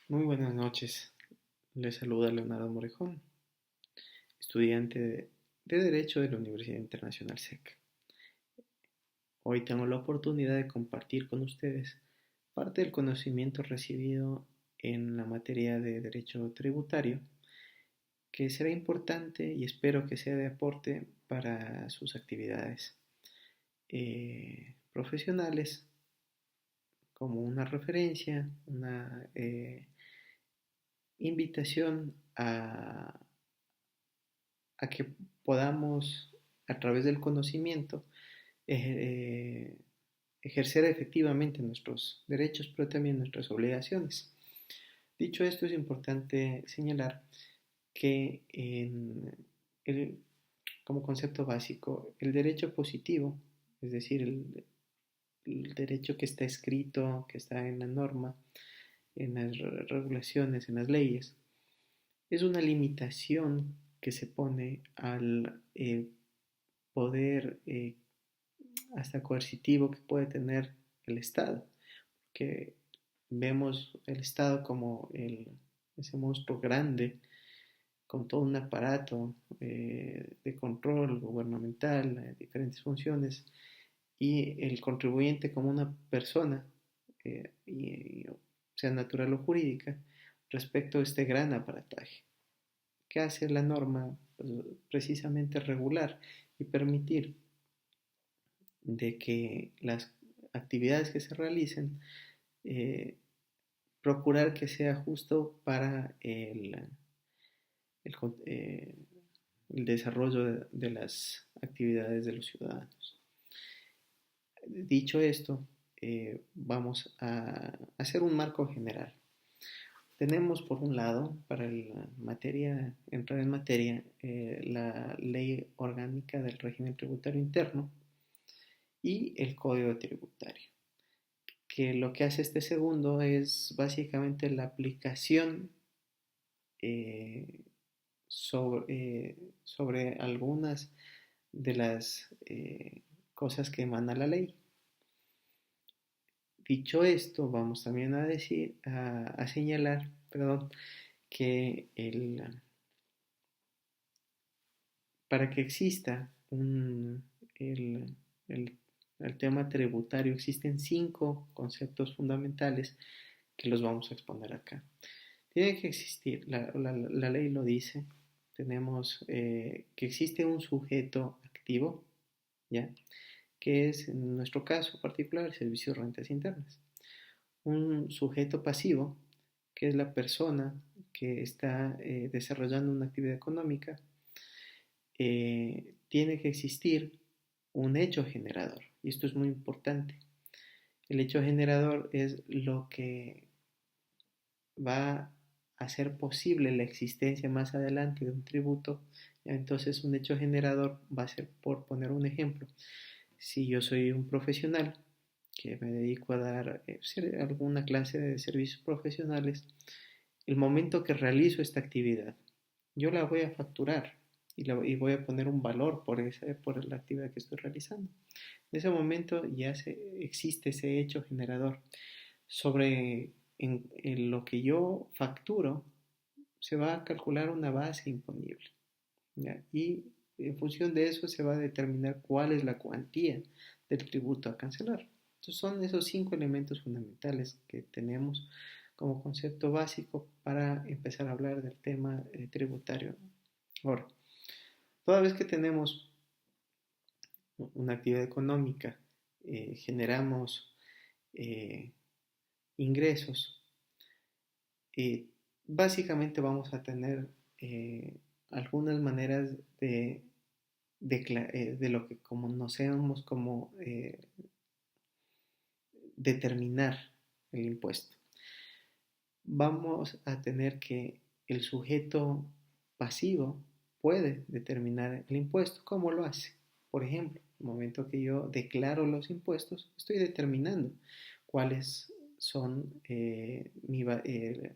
Muy buenas noches. Les saluda Leonardo Morejón, estudiante de Derecho de la Universidad Internacional SEC. Hoy tengo la oportunidad de compartir con ustedes parte del conocimiento recibido en la materia de Derecho Tributario, que será importante y espero que sea de aporte para sus actividades profesionales, como una referencia, una invitación a que podamos, a través del conocimiento, eh, ejercer efectivamente nuestros derechos, pero también nuestras obligaciones. Dicho esto, es importante señalar que el, como concepto básico, el derecho positivo, es decir, el derecho que está escrito, que está en la norma, en las regulaciones, en las leyes, es una limitación que se pone al poder hasta coercitivo que puede tener el Estado, que vemos el Estado como ese monstruo grande con todo un aparato de control gubernamental, diferentes funciones, y el contribuyente como una persona, sea natural o jurídica, respecto a este gran aparataje. ¿Qué hace la norma? Pues, precisamente regular y permitir de que las actividades que se realicen, eh, procurar que sea justo para el, eh, el desarrollo de las actividades de los ciudadanos. Dicho esto, vamos a hacer un marco general. Tenemos por un lado, para la materia, entrar en materia, la Ley Orgánica del Régimen Tributario Interno y el Código Tributario, que lo que hace este segundo es básicamente la aplicación eh, sobre algunas de las cosas que emana la ley. Dicho esto, vamos también a decir, a señalar, perdón, que para que exista el, el, el tema tributario existen 5 conceptos fundamentales que los vamos a exponer acá. Tiene que existir, la ley lo dice, tenemos que existe un sujeto activo, ¿ya? Que es en nuestro caso particular el servicio de rentas internas. Un sujeto pasivo, que es la persona que está desarrollando una actividad económica. Tiene que existir un hecho generador, y esto es muy importante. El hecho generador es lo que va a hacer posible la existencia más adelante de un tributo. Entonces, un hecho generador va a ser, por poner un ejemplo, si yo soy un profesional que me dedico a dar alguna clase de servicios profesionales, el momento que realizo esta actividad, yo la voy a facturar y voy a poner un valor por la actividad que estoy realizando. En ese momento ya existe ese hecho generador. Sobre en lo que yo facturo, se va a calcular una base imponible, ¿ya? Y en función de eso se va a determinar cuál es la cuantía del tributo a cancelar. Entonces son esos 5 elementos fundamentales que tenemos como concepto básico para empezar a hablar del tema tributario. Ahora, toda vez que tenemos una actividad económica, generamos eh, ingresos, básicamente vamos a tener algunas maneras de lo que conocemos como determinar el impuesto. Vamos a tener que el sujeto pasivo puede determinar el impuesto. ¿Cómo lo hace? Por ejemplo, el momento que yo declaro los impuestos, estoy determinando cuáles son mi base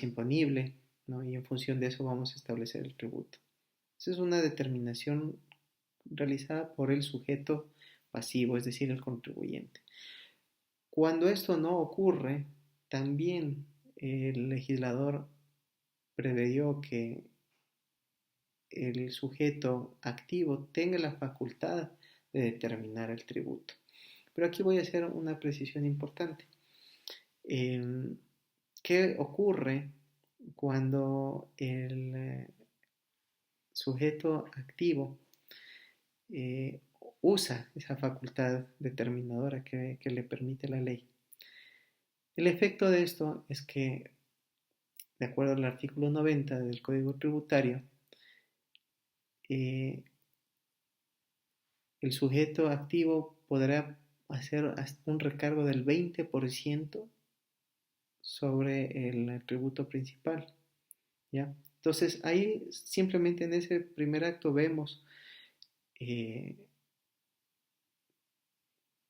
imponible, ¿no? Y en función de eso vamos a establecer el tributo. Esa es una determinación realizada por el sujeto pasivo, es decir, el contribuyente. Cuando esto no ocurre, también el legislador preveyó que el sujeto activo tenga la facultad de determinar el tributo. Pero aquí voy a hacer una precisión importante. ¿Qué ocurre cuando el sujeto activo usa esa facultad determinadora que le permite la ley? El efecto de esto es que, de acuerdo al artículo 90 del Código Tributario, el sujeto activo podrá hacer hasta un recargo del 20% sobre el tributo principal, ¿ya? Entonces, ahí simplemente en ese primer acto vemos eh,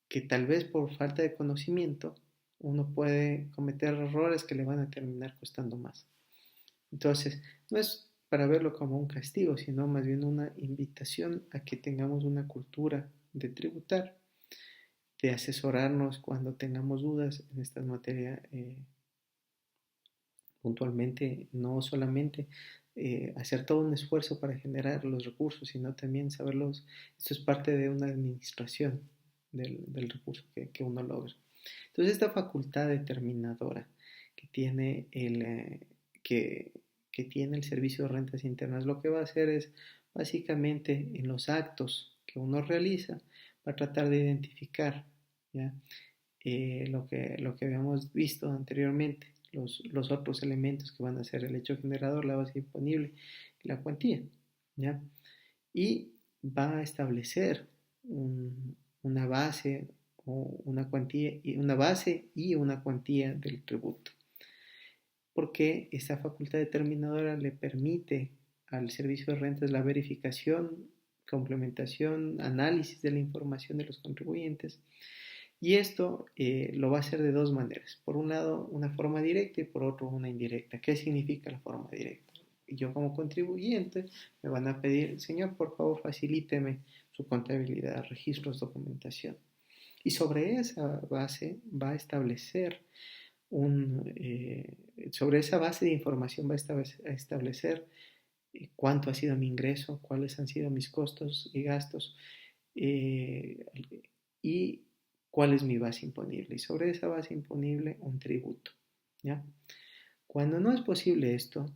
que tal vez por falta de conocimiento uno puede cometer errores que le van a terminar costando más. Entonces, no es para verlo como un castigo, sino más bien una invitación a que tengamos una cultura de tributar, de asesorarnos cuando tengamos dudas en esta materia puntualmente, no solamente hacer todo un esfuerzo para generar los recursos, sino también saberlos. Esto es parte de una administración del recurso que uno logra. Entonces, esta facultad determinadora que tiene que tiene el Servicio de Rentas Internas, lo que va a hacer es básicamente en los actos que uno realiza, va a tratar de identificar, ¿ya? Lo que habíamos visto anteriormente, los otros elementos que van a ser el hecho generador, la base imponible y la cuantía, ¿ya? Y va a establecer una base o una cuantía, una base y una cuantía del tributo, porque esta facultad determinadora le permite al servicio de rentas la verificación, complementación, análisis de la información de los contribuyentes. Y esto lo va a hacer de dos maneras. Por un lado, una forma directa y por otro, una indirecta. ¿Qué significa la forma directa? Yo como contribuyente me van a pedir, señor, por favor, facilíteme su contabilidad, registros, documentación. Y sobre esa base va a establecer sobre esa base de información va a establecer cuánto ha sido mi ingreso, cuáles han sido mis costos y gastos eh, y cuál es mi base imponible. Y sobre esa base imponible un tributo, ¿ya? Cuando no es posible esto,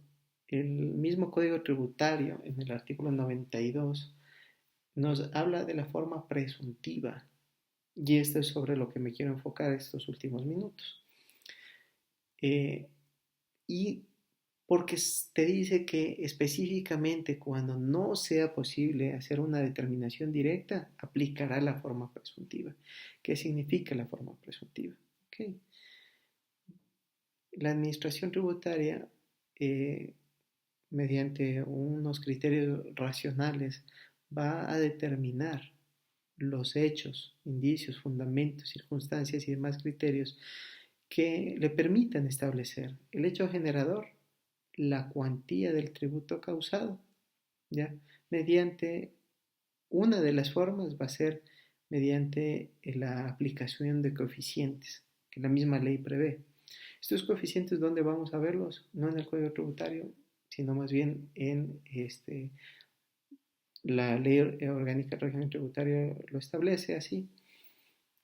el mismo Código Tributario en el artículo 92 nos habla de la forma presuntiva, y esto es sobre lo que me quiero enfocar estos últimos minutos. Y porque te dice que específicamente cuando no sea posible hacer una determinación directa, aplicará la forma presuntiva. ¿Qué significa la forma presuntiva? Okay. La administración tributaria, mediante unos criterios racionales, va a determinar los hechos, indicios, fundamentos, circunstancias y demás criterios que le permitan establecer el hecho generador, la cuantía del tributo causado, ¿ya? Mediante una de las formas va a ser mediante la aplicación de coeficientes que la misma ley prevé. Estos coeficientes, ¿dónde vamos a verlos? No en el Código Tributario, sino más bien en la Ley Orgánica del Régimen Tributario lo establece así,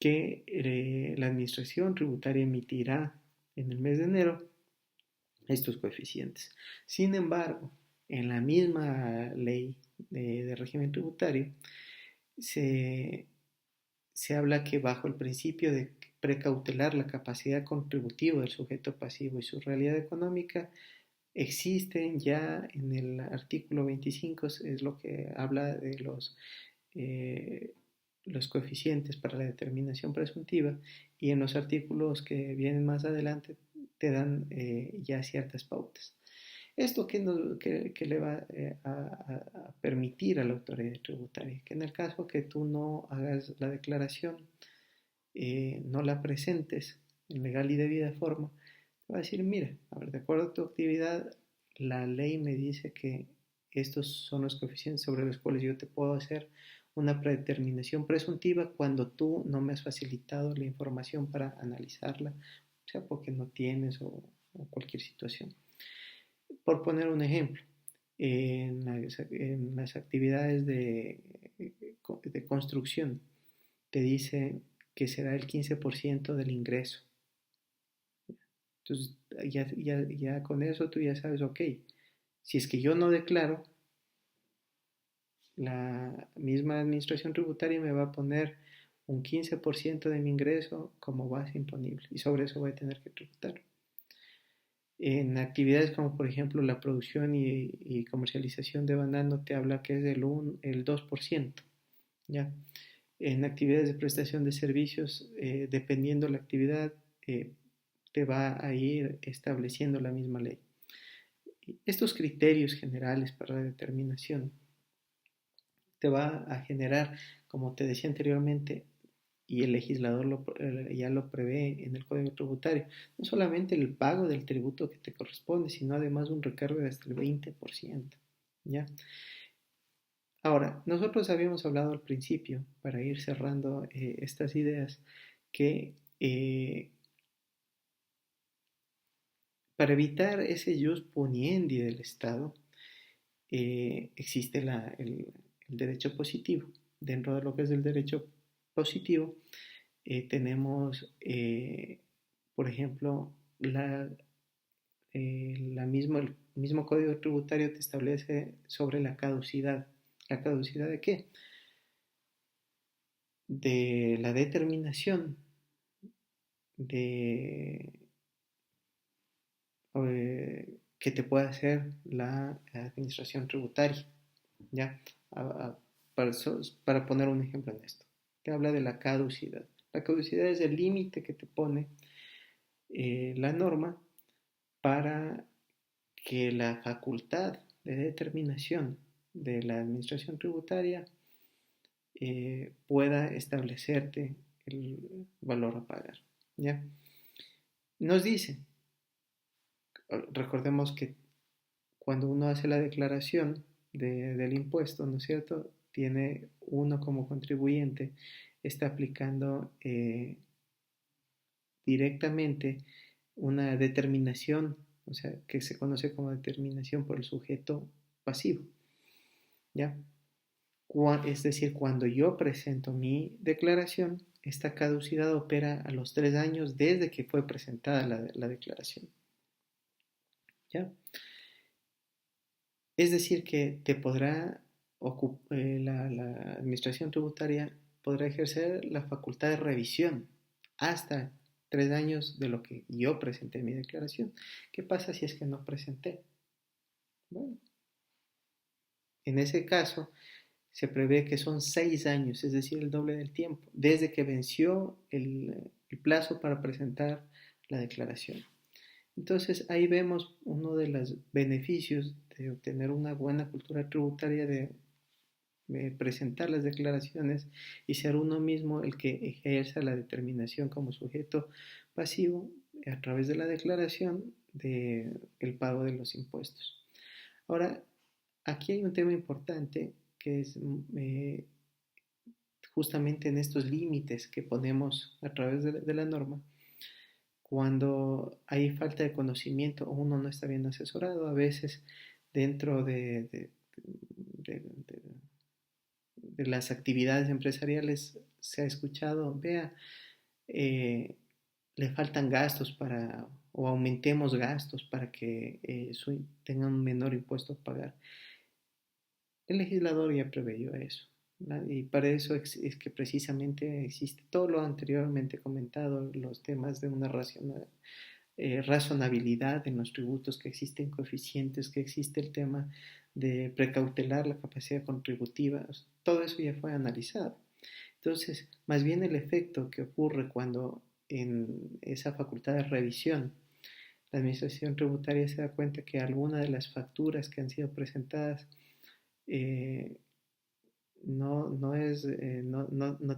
que la Administración Tributaria emitirá en el mes de enero estos coeficientes. Sin embargo, en la misma ley de régimen tributario se habla que bajo el principio de precautelar la capacidad contributiva del sujeto pasivo y su realidad económica, existen ya en el artículo 25, es lo que habla de los coeficientes para la determinación presuntiva, y en los artículos que vienen más adelante te dan ya ciertas pautas. ¿Esto que le va a permitir a la autoridad tributaria? Que en el caso que tú no hagas la declaración, no la presentes en legal y debida forma, te va a decir, mira, a ver, de acuerdo a tu actividad, la ley me dice que estos son los coeficientes sobre los cuales yo te puedo hacer una predeterminación presuntiva cuando tú no me has facilitado la información para analizarla, sea porque no tienes o cualquier situación. Por poner un ejemplo, en las actividades de construcción, te dice que será el 15% del ingreso. Entonces, ya con eso tú ya sabes, ok, si es que yo no declaro, la misma administración tributaria me va a poner un 15% de mi ingreso como base imponible y sobre eso voy a tener que tributar. En actividades como por ejemplo la producción y comercialización de banano te habla que es el 2%, ¿ya? En actividades de prestación de servicios, dependiendo la actividad, te va a ir estableciendo la misma ley. Estos criterios generales para la determinación te va a generar, como te decía anteriormente, y el legislador ya lo prevé en el Código Tributario, no solamente el pago del tributo que te corresponde, sino además un recargo de hasta el 20%, ¿ya? Ahora, nosotros habíamos hablado al principio, para ir cerrando estas ideas, que para evitar ese jus puniendi del Estado, existe el derecho positivo. Dentro de lo que es el derecho positivo, tenemos, por ejemplo, el mismo código tributario te establece sobre la caducidad. ¿La caducidad de qué? De la determinación de, que te puede hacer la administración tributaria. ¿Ya? A- a- para, para poner un ejemplo en esto, te habla de la caducidad. La caducidad es el límite que te pone la norma para que la facultad de determinación de la administración tributaria pueda establecerte el valor a pagar. ¿Ya? Nos dice, recordemos que cuando uno hace la declaración del impuesto, ¿no es cierto? Tiene uno como contribuyente, está aplicando directamente una determinación, o sea, que se conoce como determinación por el sujeto pasivo, ¿ya? Es decir, cuando yo presento mi declaración, esta caducidad opera a los 3 años desde que fue presentada la declaración, ¿ya? Es decir, que te podrá la administración tributaria podrá ejercer la facultad de revisión hasta 3 años de lo que yo presenté en mi declaración. ¿Qué pasa si es que no presenté? Bueno, en ese caso se prevé que son 6 años, es decir, el doble del tiempo, desde que venció el plazo para presentar la declaración. Entonces ahí vemos uno de los beneficios de obtener una buena cultura tributaria, de presentar las declaraciones y ser uno mismo el que ejerza la determinación como sujeto pasivo a través de la declaración del pago de los impuestos. Ahora, aquí hay un tema importante que es justamente en estos límites que ponemos a través de la norma. Cuando hay falta de conocimiento o uno no está bien asesorado, a veces dentro de, de, de las actividades empresariales se ha escuchado, vea, le faltan gastos o aumentemos gastos para que tengan un menor impuesto a pagar. El legislador ya preveyó eso, ¿no? Y para eso es que precisamente existe todo lo anteriormente comentado, los temas de una razonabilidad en los tributos, que existen coeficientes, que existe el tema de precautelar la capacidad contributiva, todo eso ya fue analizado. Entonces, más bien el efecto que ocurre cuando en esa facultad de revisión la administración tributaria se da cuenta que alguna de las facturas que han sido presentadas eh, no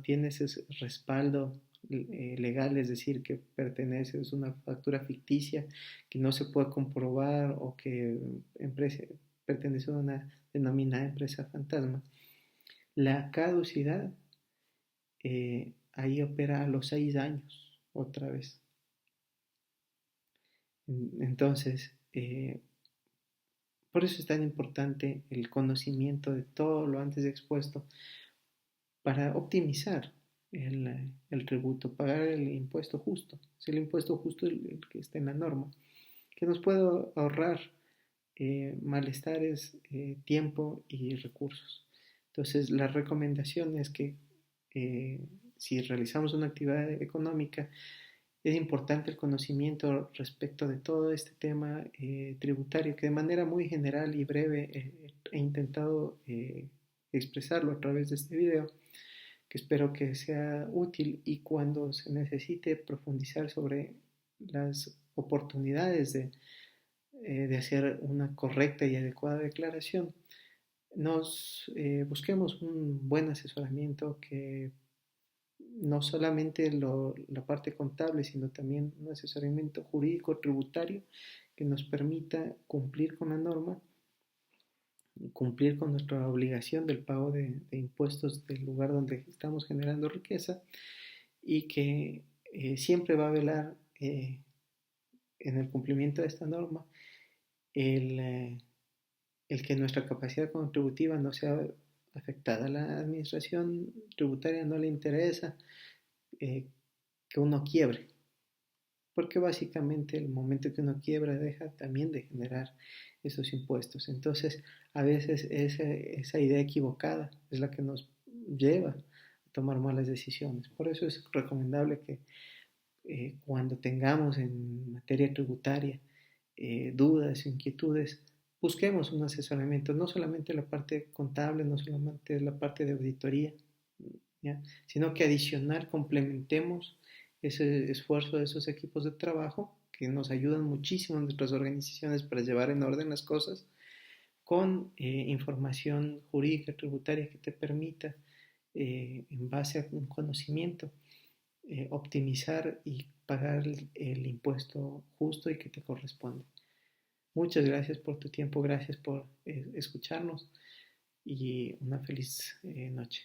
tiene ese respaldo legal, es decir, que pertenece, es una factura ficticia que no se puede comprobar o que pertenece a una denominada empresa fantasma. La caducidad ahí opera a los 6 años, otra vez. Entonces, por eso es tan importante el conocimiento de todo lo antes expuesto para optimizar el tributo, pagar el impuesto justo. Si el impuesto justo es el que está en la norma, que nos puede ahorrar malestares, tiempo y recursos. Entonces, la recomendación es que si realizamos una actividad económica, es importante el conocimiento respecto de todo este tema tributario, que de manera muy general y breve he intentado expresarlo a través de este video, que espero que sea útil, y cuando se necesite profundizar sobre las oportunidades de hacer una correcta y adecuada declaración, nos busquemos un buen asesoramiento que no solamente la parte contable, sino también un asesoramiento jurídico tributario que nos permita cumplir con la norma, cumplir con nuestra obligación del pago de impuestos del lugar donde estamos generando riqueza, y que siempre va a velar en el cumplimiento de esta norma el, el que nuestra capacidad contributiva no sea afectada. A la administración tributaria no le interesa eh, que uno quiebre, porque básicamente el momento que uno quiebra deja también de generar esos impuestos. Entonces, a veces esa idea equivocada es la que nos lleva a tomar malas decisiones. Por eso es recomendable que cuando tengamos en materia tributaria dudas, inquietudes, busquemos un asesoramiento, no solamente la parte contable, no solamente la parte de auditoría, ¿ya? Sino que adicional complementemos ese esfuerzo de esos equipos de trabajo que nos ayudan muchísimo en nuestras organizaciones para llevar en orden las cosas, con información jurídica tributaria que te permita, en base a un conocimiento, optimizar y pagar el impuesto justo y que te corresponde. Muchas gracias por tu tiempo, gracias por escucharnos, y una feliz noche.